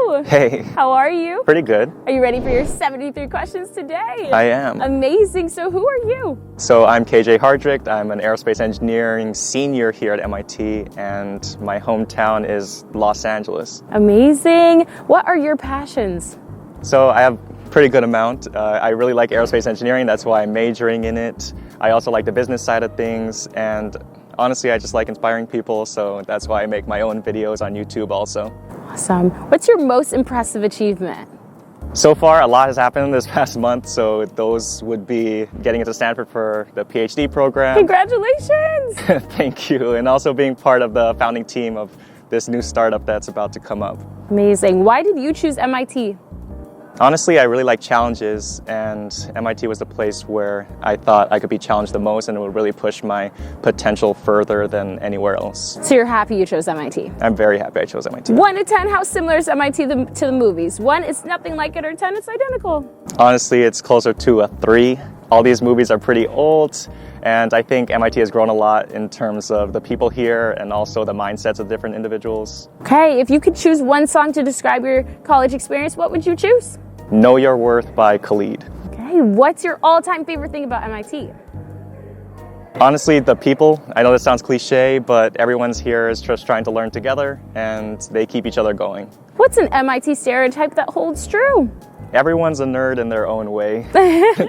Hello. Hey. How are you? Pretty good. Are you ready for your 73 questions today? I am. Amazing. So who are you? So I'm 𝐋𝐄𝐓'𝐒 Hardrict. I'm an aerospace engineering senior here at MIT, and my hometown is Los Angeles. Amazing. What are your passions? So I have a pretty good amount. I really like aerospace engineering. That's why I'm majoring in it. I also like the business side of things, and honestly, I just like inspiring people, so that's why I make my own videos on YouTube also. Awesome. What's your most impressive achievement? So far, a lot has happened this past month, so those would be getting into Stanford for the PhD program. Congratulations! Thank you. And also being part of the founding team of this new startup that's about to come up. Amazing. Why did you choose MIT? Honestly, I really like challenges, and MIT was the place where I thought I could be challenged the most, and it would really push my potential further than anywhere else. So you're happy you chose MIT? I'm very happy I chose MIT. 1 to 10, how similar is MIT to the movies? 1, it's nothing like it, or 10, it's identical? Honestly, it's closer to a 3. All these movies are pretty old, and I think MIT has grown a lot in terms of the people here and also the mindsets of different individuals. Okay, if you could choose one song to describe your college experience, what would you choose? Know Your Worth by 𝐋𝐄𝐓'𝐒. Okay, what's your all-time favorite thing about MIT? Honestly, the people. I know this sounds cliche, but everyone's here is just trying to learn together, and they keep each other going. What's an MIT stereotype that holds true? Everyone's a nerd in their own way.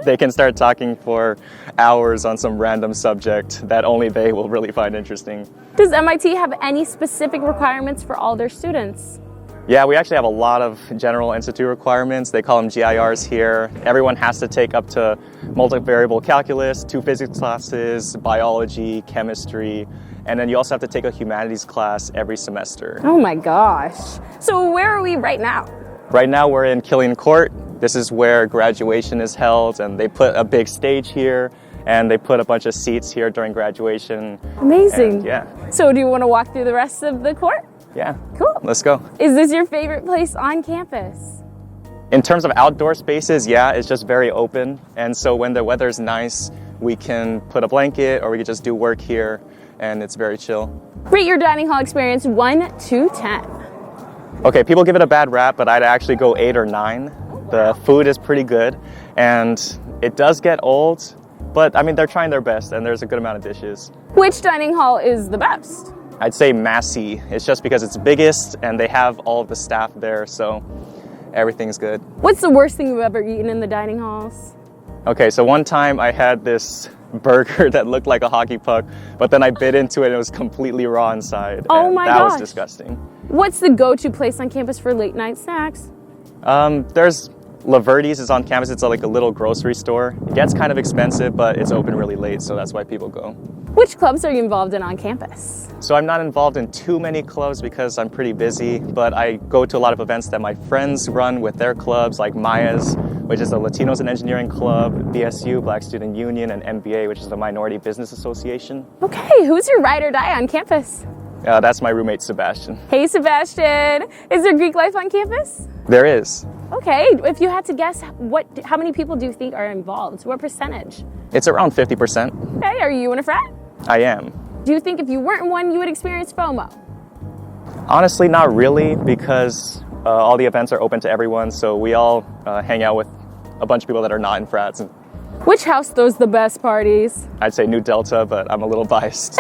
They can start talking for hours on some random subject that only they will really find interesting. Does MIT have any specific requirements for all their students? Yeah, we actually have a lot of general institute requirements. They call them GIRs here. Everyone has to take up to multivariable calculus, 2 physics classes, biology, chemistry, and then you also have to take a humanities class every semester. Oh my gosh. So where are we right now? Right now we're in Killian Court. This is where graduation is held, and they put a big stage here, and they put a bunch of seats here during graduation. Amazing. And yeah. So do you want to walk through the rest of the court? Yeah. Cool. Let's go. Is this your favorite place on campus? In terms of outdoor spaces, yeah, it's just very open. And so when the weather's nice, we can put a blanket or we can just do work here, and it's very chill. Rate your dining hall experience 1 to 10. Okay, people give it a bad rap, but I'd actually go 8 or 9. The food is pretty good, and it does get old, but I mean, they're trying their best, and there's a good amount of dishes. Which dining hall is the best? I'd say Massey. It's just because it's biggest and they have all of the staff there, so everything's good. What's the worst thing you've ever eaten in the dining halls? Okay, so one time I had this burger that looked like a hockey puck, but then I bit into it and it was completely raw inside. Oh my gosh. That was disgusting. What's the go-to place on campus for late night snacks? There's Laverty's is on campus. It's like a little grocery store. It gets kind of expensive, but it's open really late, so that's why people go. Which clubs are you involved in on campus? So I'm not involved in too many clubs because I'm pretty busy, but I go to a lot of events that my friends run with their clubs, like Maya's, which is the Latinos in Engineering Club, BSU, Black Student Union, and MBA, which is the Minority Business Association. Okay, who's your ride or die on campus? That's my roommate, Sebastian. Hey, Sebastian. Is there Greek life on campus? There is. Okay, if you had to guess, how many people do you think are involved? What percentage? It's around 50%. Okay, are you in a frat? I am. Do you think if you weren't in one, you would experience FOMO? Honestly, not really, because all the events are open to everyone, so we all hang out with a bunch of people that are not in frats. Which house throws the best parties? I'd say New Delta, but I'm a little biased.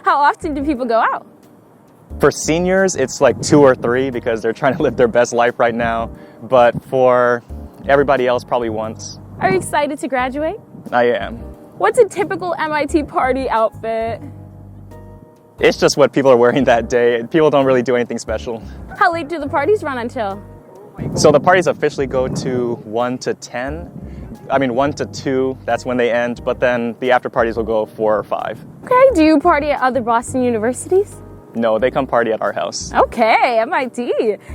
How often do people go out? For seniors, it's like 2 or 3 because they're trying to live their best life right now. But for everybody else, probably once. Are you excited to graduate? I am. What's a typical MIT party outfit? It's just what people are wearing that day. People don't really do anything special. How late do the parties run until? So the parties officially go to 1 to 10. I mean 1 to 2, that's when they end, but then the after parties will go 4 or 5. Okay, do you party at other Boston universities? No, they come party at our house. Okay, MIT.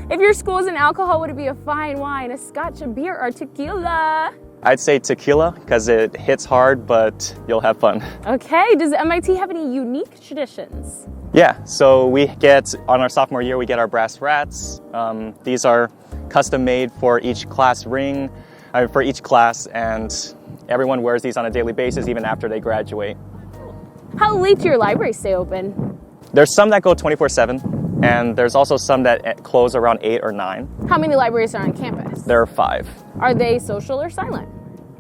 If your school is in alcohol, would it be a fine wine, a scotch, a beer, or tequila? I'd say tequila because it hits hard, but you'll have fun. Okay, does MIT have any unique traditions? Yeah, so we get, on our sophomore year, we get our brass rats. These are custom made for each class ring, for each class, and everyone wears these on a daily basis even after they graduate. How late do your libraries stay open? There's some that go 24/7. And there's also some that close around 8 or 9. How many libraries are on campus? There are 5. Are they social or silent?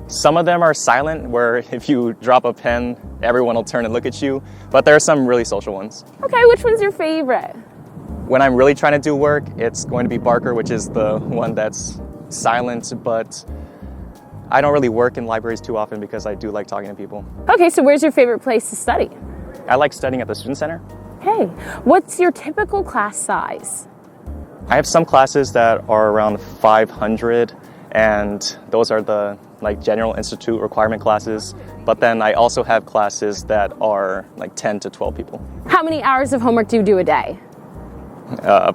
Some of them are silent, where if you drop a pen, everyone will turn and look at you. But there are some really social ones. Okay, which one's your favorite? When I'm really trying to do work, it's going to be Barker, which is the one that's silent, but I don't really work in libraries too often because I do like talking to people. Okay, so where's your favorite place to study? I like studying at the Student Center. Okay, what's your typical class size? I have some classes that are around 500, and those are the General Institute requirement classes. But then I also have classes that are 10 to 12 people. How many hours of homework do you do a day?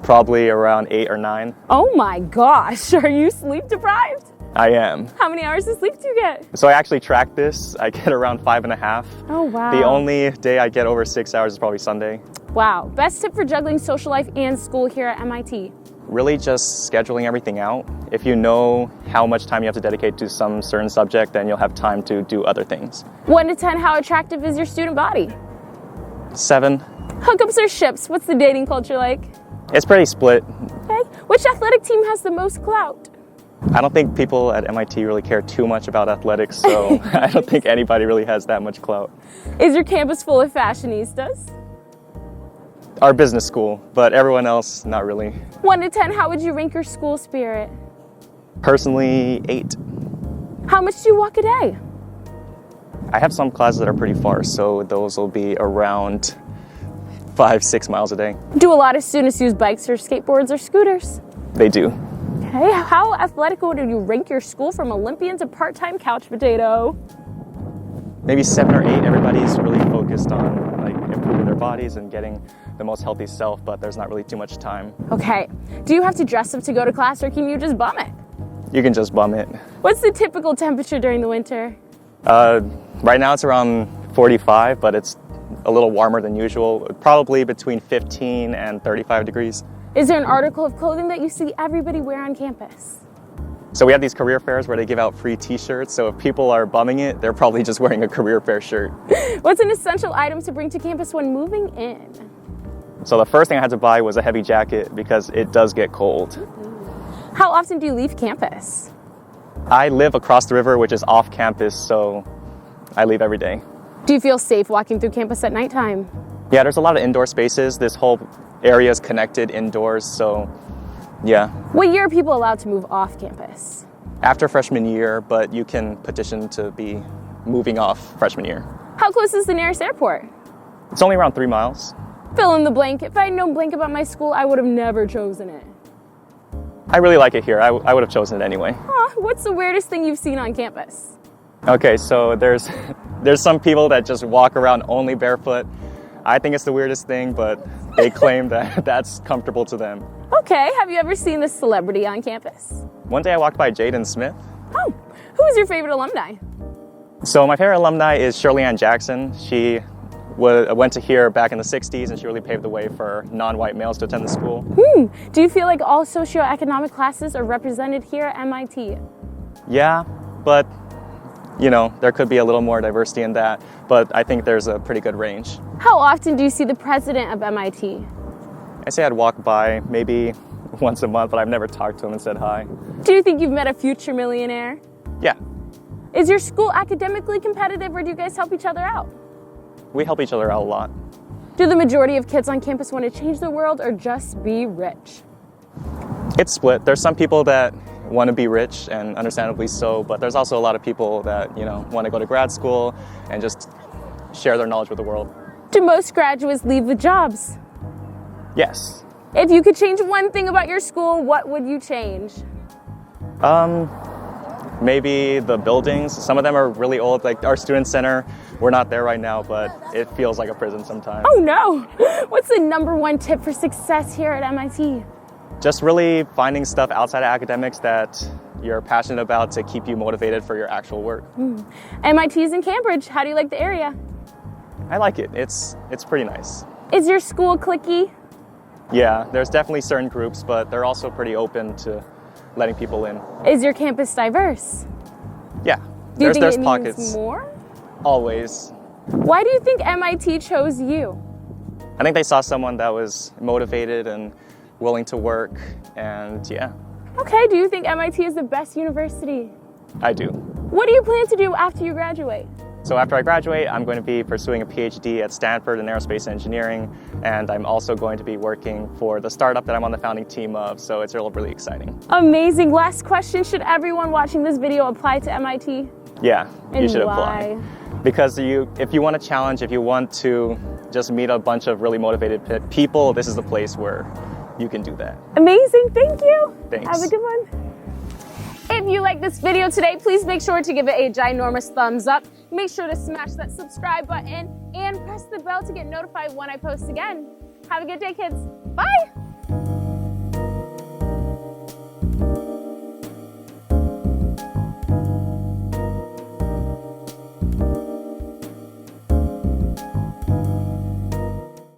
Probably around 8 or 9. Oh my gosh, are you sleep deprived? I am. How many hours of sleep do you get? So I actually track this. I get around 5.5. Oh wow. The only day I get over 6 hours is probably Sunday. Wow. Best tip for juggling social life and school here at MIT? Really just scheduling everything out. If you know how much time you have to dedicate to some certain subject, then you'll have time to do other things. 1 to 10, how attractive is your student body? 7. Hookups or ships? What's the dating culture like? It's pretty split. Okay. Which athletic team has the most clout? I don't think people at MIT really care too much about athletics, so I don't think anybody really has that much clout. Is your campus full of fashionistas? Our business school, but everyone else, not really. 1 to 10, how would you rank your school spirit? Personally, 8. How much do you walk a day? I have some classes that are pretty far, so those will be around 5-6 miles a day. Do a lot of students use bikes or skateboards or scooters? They do. Okay, how athletic would you rank your school from Olympian to part-time couch potato? Maybe 7 or 8. Everybody's really focused on improving their bodies and getting the most healthy self, but there's not really too much time. Okay, do you have to dress up to go to class or can you just bum it? You can just bum it. What's the typical temperature during the winter? Right now it's around 45, but it's a little warmer than usual, probably between 15 and 35 degrees. Is there an article of clothing that you see everybody wear on campus? So we have these career fairs where they give out free t-shirts, so if people are bumming it, they're probably just wearing a career fair shirt. What's an essential item to bring to campus when moving in? So the first thing I had to buy was a heavy jacket because it does get cold. How often do you leave campus? I live across the river, which is off campus, so I leave every day. Do you feel safe walking through campus at nighttime? Yeah, there's a lot of indoor spaces. This whole area is connected indoors, so yeah. What year are people allowed to move off campus? After freshman year, but you can petition to be moving off freshman year. How close is the nearest airport? It's only around 3 miles. Fill in the blank. If I had known blank about my school, I would have never chosen it. I really like it here. I would have chosen it anyway. What's the weirdest thing you've seen on campus? Okay, so there's some people that just walk around only barefoot. I think it's the weirdest thing, but they claim that that's comfortable to them. Okay, have you ever seen this celebrity on campus? One day I walked by Jaden Smith. Oh, who is your favorite alumni? So my favorite alumni is Shirley Ann Jackson. She went to here back in the 60s, and she really paved the way for non-white males to attend the school. Do you feel like all socioeconomic classes are represented here at MIT? Yeah, but there could be a little more diversity in that, but I think there's a pretty good range. How often do you see the president of MIT? I say I'd walk by maybe once a month, but I've never talked to him and said hi. Do you think you've met a future millionaire? Yeah. Is your school academically competitive, or do you guys help each other out? We help each other out a lot. Do the majority of kids on campus want to change the world or just be rich? It's split. There's some people that want to be rich, and understandably so, but there's also a lot of people that, want to go to grad school and just share their knowledge with the world. Do most graduates leave with jobs? Yes. If you could change one thing about your school, what would you change? Maybe the buildings. Some of them are really old, like our student center. We're not there right now, but it feels like a prison sometimes. Oh no! What's the #1 tip for success here at MIT? Just really finding stuff outside of academics that you're passionate about to keep you motivated for your actual work. MIT's in Cambridge. How do you like the area? I like it. It's pretty nice. Is your school cliquey? Yeah, there's definitely certain groups, but they're also pretty open to letting people in. Is your campus diverse? Yeah. Do you think there's it pockets. needs more? Always. Why do you think MIT chose you? I think they saw someone that was motivated and willing to work, and yeah. Okay, do you think MIT is the best university? I do. What do you plan to do after you graduate? So after I graduate, I'm going to be pursuing a PhD at Stanford in aerospace engineering, and I'm also going to be working for the startup that I'm on the founding team of, so it's really exciting. Amazing. Last question, should everyone watching this video apply to MIT? Yeah, And you should why? apply. Because if you want a challenge, if you want to just meet a bunch of really motivated people, this is the place where you can do that. Amazing, thank you. Thanks. Have a good one. If you like this video today, please make sure to give it a ginormous thumbs up. Make sure to smash that subscribe button and press the bell to get notified when I post again. Have a good day, kids. Bye.